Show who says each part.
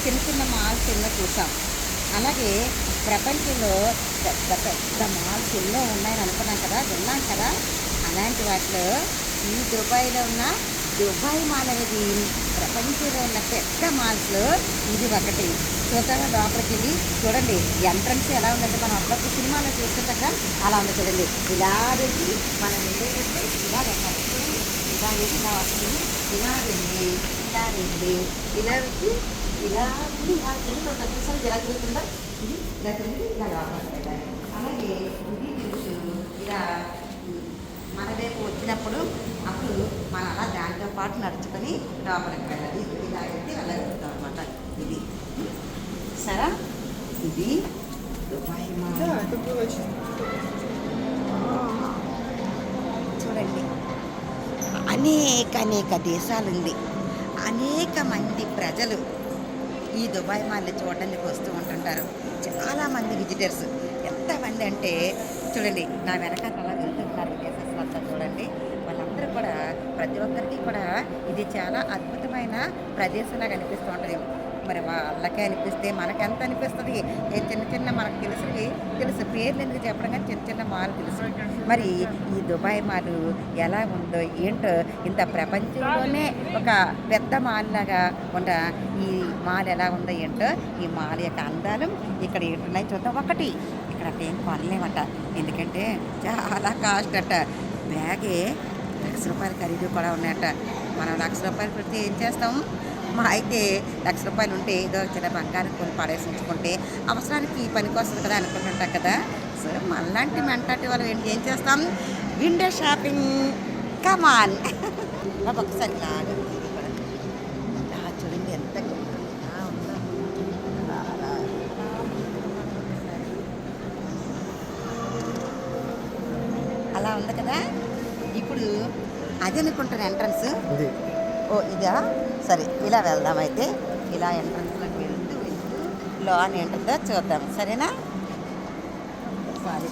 Speaker 1: చిన్న చిన్న మాల్స్ ఎన్నో చూసాం. అలాగే ప్రపంచంలో పెద్ద పెద్ద మాల్స్ ఎన్నో ఉన్నాయని అనుకున్నాం కదా, విన్నాం కదా. అలాంటి వాటిలో ఈ దుబాయ్లో ఉన్న దుబాయ్ మాల్ అనేది ప్రపంచంలో ఉన్న పెద్ద మాల్స్లో ఇది ఒకటి. చూద్దామా లోపలికి వెళ్ళి? చూడండి ఎంట్రన్స్ ఎలా ఉందంటే మనం అప్పుడప్పుడు సినిమాలో చూస్తుంటాం కదా, అలా ఉంది చూడండి. ఇలా వెళ్ళి మనం వెళ్ళేటప్పుడు ఇలా వెళ్ళాలి. ఇలా వెళ్ళి ఇలా వస్తుంది, ఇలా వెళ్ళి ఇలా వెళ్ళి ఇలా వచ్చి ఇలా ఇలా చూసారు ఇలా తిరుగుతుందా, ఇది ఇలా తిరిగి ఇలా లోపలికి వెళ్ళాలి. అలాగే ఇది తెలుసు ఇలా మన వైపు వచ్చినప్పుడు అప్పుడు మనం అలా దాంతో పాటు నడుచుకొని లోపలికి వెళ్ళాలి. ఇలా అయితే వెళ్ళగలుగుతాం అనమాట. ఇది సరే, ఇది దుబాయ్ మాల్. చూడండి, అనేక దేశాలుంది, అనేక మంది ప్రజలు ఈ దుబాయ్ మాల్ని చూడడానికి వస్తూ ఉంటుంటారు. చాలామంది విజిటర్స్. ఎంతమంది అంటే చూడండి, నా వెనకాల అలా వెళ్తుంటారు విదేశస్తులు అంతా. చూడండి, వాళ్ళందరూ కూడా ప్రతి ఒక్కరికి కూడా ఇది చాలా అద్భుతమైన ప్రదేశంలాగా అనిపిస్తూ ఉంటుంది. మరి వాళ్ళకే అనిపిస్తే మనకెంత అనిపిస్తుంది? చిన్న చిన్న మనకు తెలుసు పేర్లు ఎందుకు చెప్పడం, కానీ చిన్న చిన్న మాల్ తెలుసు. మరి ఈ దుబాయ్ మాల్ ఎలా ఉందో ఏంటో, ఇంత ప్రపంచంలోనే ఒక పెద్ద మాల్ లాగా ఉన్న ఈ మాల్ ఎలా ఉందో ఏంటో, ఈ మాల్ యొక్క అందాలు ఇక్కడ ఏంటున్నాయి చూద్దాం. ఒకటి ఇక్కడ ఏం కొనలేమట, ఎందుకంటే చాలా కాస్ట్ అట. బ్యాగే ₹1,00,000 ఖరీదు కూడా ఉన్నాయట. మనం ₹1,00,000 పెడితే ఏం చేస్తాం? మా అయితే ₹1,00,000 ఉంటే ఏదో చిన్న బంగారం కొని పడేసి ఉంచుకుంటే అవసరానికి పనికి వస్తుంది కదా అనుకుంటుంటాం కదా. సో మనలాంటి మెంటాలిటీ వాళ్ళు ఏం చేస్తాం? Window shopping. కమాన్ ఒకసారి లాగా చూడండి ఎంత ఉందో. అలా ఉంది కదా. ఇప్పుడు అది అనుకుంటాను ఎంట్రన్స్. ఓ ఇదా, సరే ఇలా వెళ్దాం. అయితే ఇలా ఎంట్రన్స్లోకి వెళ్తూ లోన్ ఏంటుందో చూద్దాం, సరేనా? సారీ